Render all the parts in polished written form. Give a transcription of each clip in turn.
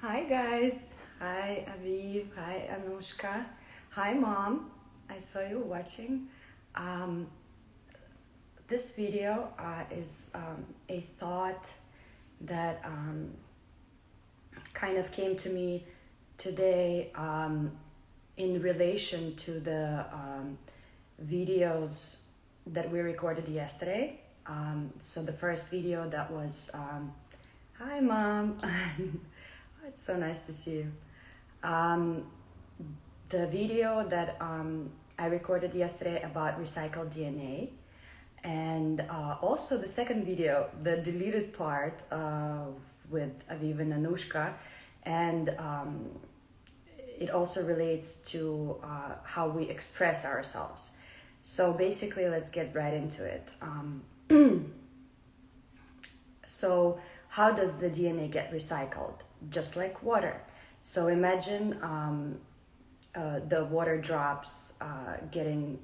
Hi guys, hi Aviv, hi Anushka, hi mom, I saw you watching. Um, this video is a thought that kind of came to me today in relation to the videos that we recorded yesterday. So the first video that was, hi mom, it's so nice to see you. Um, the video that I recorded yesterday about recycled DNA, and also the second video, the deleted part with Aviv and Anushka, and it also relates to how we express ourselves. So basically, let's get right into it. So how does the DNA get recycled? Just like water. So imagine the water drops getting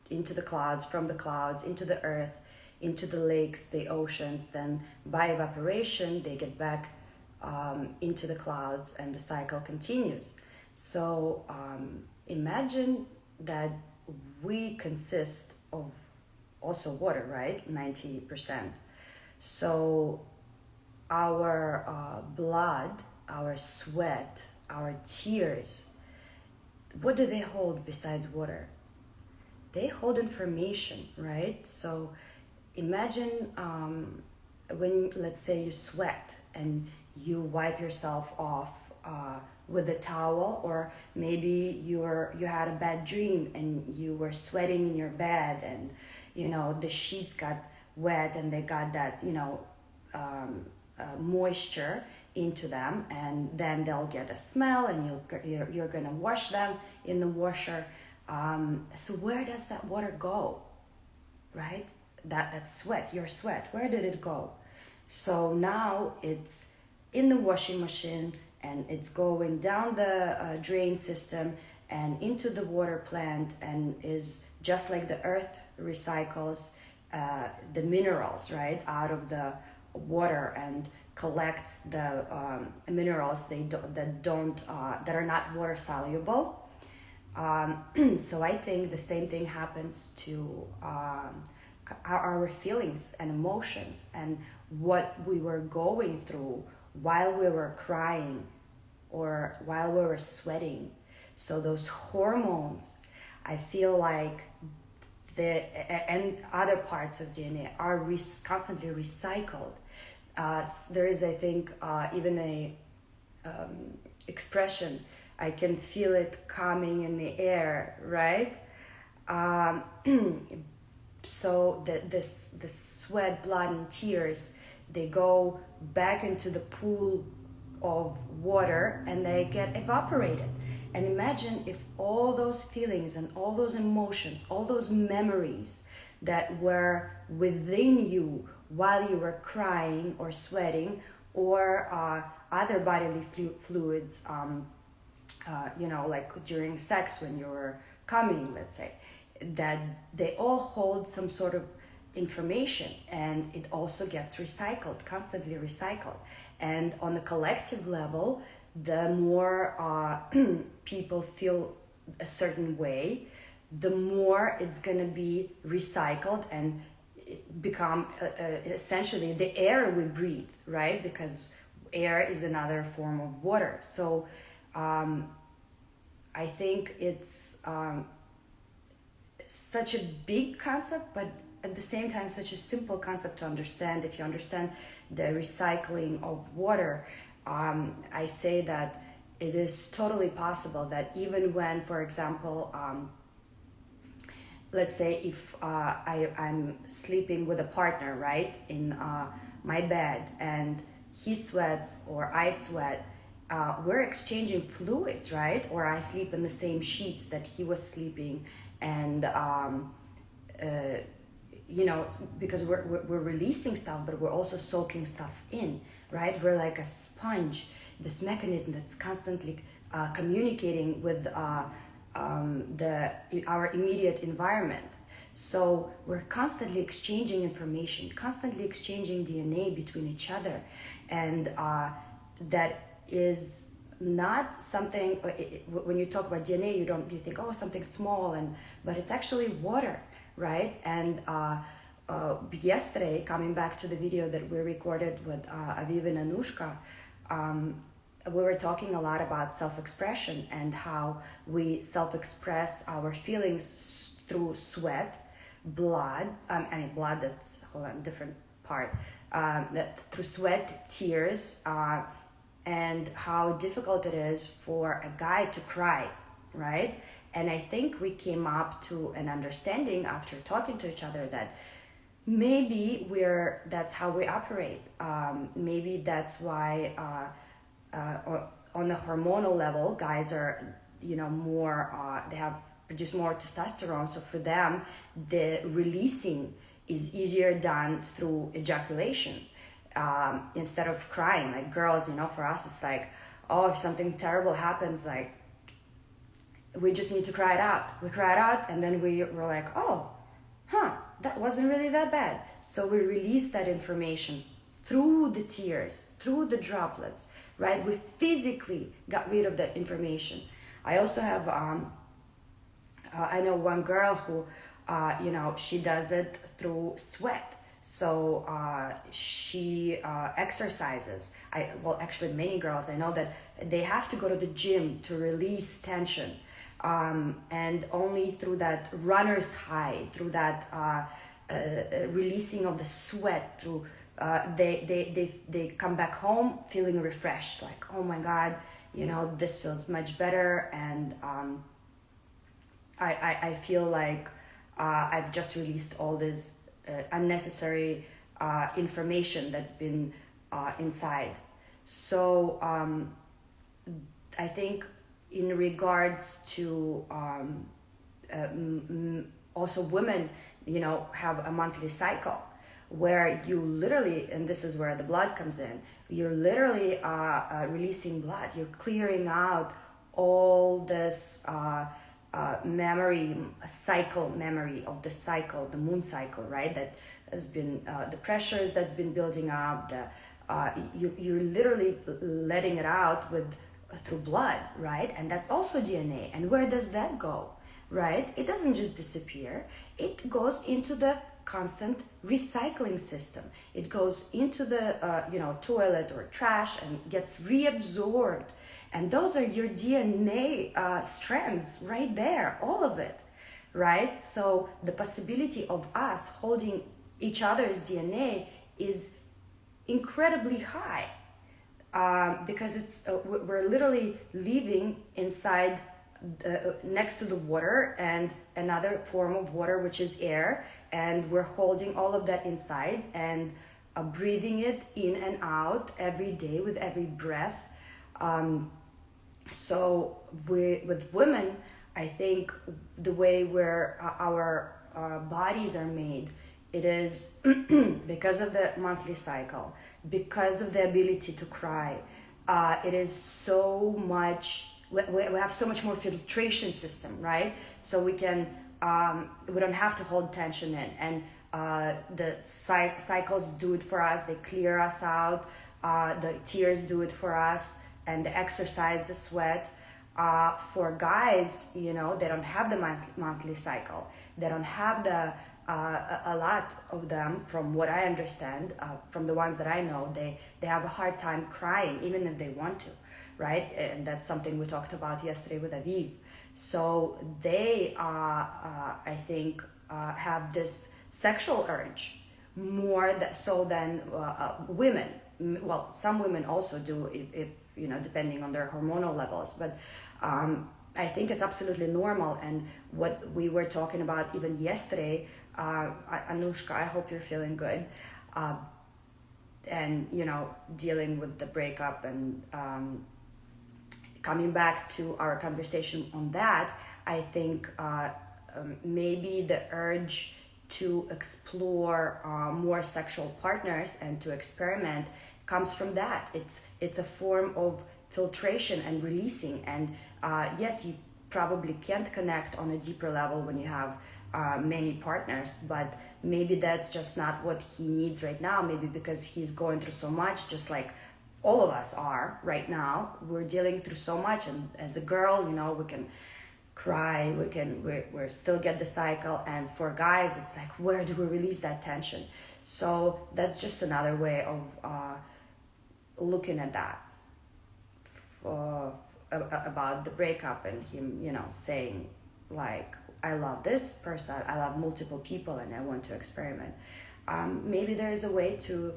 into the clouds, from the clouds, into the earth, into the lakes, the oceans. Then by evaporation, they get back into the clouds and the cycle continues. So imagine that we consist of also water, right? 90%. So our blood, our sweat, our tears, what do they hold besides water? They hold information, right? So imagine when, let's say, you sweat and you wipe yourself off with a towel, or maybe you had a bad dream and you were sweating in your bed, and the sheets got wet and they got that moisture into them, and then they'll get a smell, and you're gonna wash them in the washer. So where does that water go, right? That sweat, your sweat, where did it go? So now it's in the washing machine, and it's going down the drain system and into the water plant, and is just like the earth recycles the minerals, right, out of the water, and collects the minerals that are not water soluble. So I think the same thing happens to our feelings and emotions, and what we were going through while we were crying or while we were sweating. So those hormones, I feel like and other parts of DNA are constantly recycled. There is, I think, even a expression, I can feel it coming in the air, right? So this sweat, blood, and tears, they go back into the pool of water and they get evaporated. And imagine if all those feelings and all those emotions, all those memories that were within you while you were crying or sweating, or other bodily fluids, like during sex when you were coming, let's say, that they all hold some sort of information, and it also gets recycled, constantly recycled. And on a collective level, the more people feel a certain way, the more it's going to be recycled and become essentially the air we breathe, right? Because air is another form of water. So I think it's such a big concept, but at the same time such a simple concept to understand. If you understand the recycling of water, I say that it is totally possible that even when, for example, let's say if I'm sleeping with a partner, right, in my bed, and he sweats or I sweat, we're exchanging fluids, right? Or I sleep in the same sheets that he was sleeping, and because we're releasing stuff, but we're also soaking stuff in, right? We're like a sponge, this mechanism that's constantly communicating with our immediate environment. So we're constantly exchanging information, constantly exchanging DNA between each other, and that is not something. When you talk about DNA, you think, oh, something small, but it's actually water, right? And yesterday, coming back to the video that we recorded with Aviv and Anushka, we were talking a lot about self-expression and how we self-express our feelings through sweat, blood. Blood, that's a whole different part. Through sweat, tears, and how difficult it is for a guy to cry, right? And I think we came up to an understanding after talking to each other that maybe that's how we operate. Maybe that's why on the hormonal level, guys are, more, they have produce more testosterone. So for them, the releasing is easier done through ejaculation instead of crying. Like girls, for us, it's like, oh, if something terrible happens, like we just need to cry it out. We cry it out, and then we're like, oh, that wasn't really that bad. So we release that information through the tears, through the droplets, right? We physically got rid of that information. I also have, I know one girl who, she does it through sweat. So she exercises. Actually, many girls, I know that they have to go to the gym to release tension. And only through that runner's high, through that releasing of the sweat, through they come back home feeling refreshed, like, oh my God, this feels much better, and I feel like I've just released all this unnecessary information that's been inside. So I think in regards to also women, have a monthly cycle where you literally, and this is where the blood comes in, you're literally releasing blood. You're clearing out all this memory of the cycle, the moon cycle, right? That has been the pressures that's been building up. You're literally letting it out through blood, right? And that's also DNA. And where does that go, right? It doesn't just disappear. It goes into the constant recycling system. It goes into the toilet or trash and gets reabsorbed. And those are your DNA strands right there, all of it, right? So the possibility of us holding each other's DNA is incredibly high. Because we're literally living inside next to the water and another form of water, which is air, and we're holding all of that inside and breathing it in and out every day with every breath. So with women, I think the way where our bodies are made, it is because of the monthly cycle, because of the ability to cry. It is so much, we have so much more filtration system, right? So we can, we don't have to hold tension in. And the cycles do it for us. They clear us out. The tears do it for us. And the exercise, the sweat. For guys, they don't have the monthly cycle. They don't have a lot of them, from what I understand, from the ones that I know, they have a hard time crying, even if they want to, right? And that's something we talked about yesterday with Aviv. So they, I think, have this sexual urge more so than women. Well, some women also do, if depending on their hormonal levels, but I think it's absolutely normal. And what we were talking about even yesterday, Anushka, I hope you're feeling good, and dealing with the breakup, and coming back to our conversation on that, I think maybe the urge to explore more sexual partners and to experiment comes from that. It's a form of filtration and releasing. And yes, you probably can't connect on a deeper level when you have many partners, but maybe that's just not what he needs right now. Maybe because he's going through so much, just like all of us are right now. We're dealing through so much, and as a girl, we can cry, we're still get the cycle, and for guys it's like, where do we release that tension? So that's just another way of looking at that, about the breakup, and him saying like, I love this person, I love multiple people, and I want to experiment. Maybe there is a way to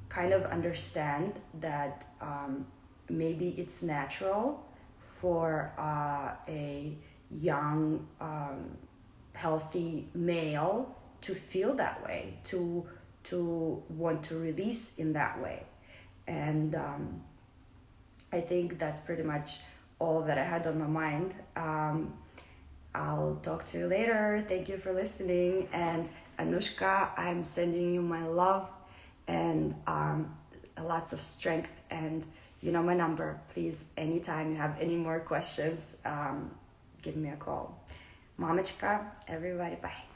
kind of understand that maybe it's natural for a young, healthy male to feel that way, to want to release in that way. And I think that's pretty much all that I had on my mind. I'll talk to you later. Thank you for listening. And Anushka, I'm sending you my love and lots of strength. And you know my number. Please, anytime you have any more questions, give me a call. Mamichka, everybody, bye.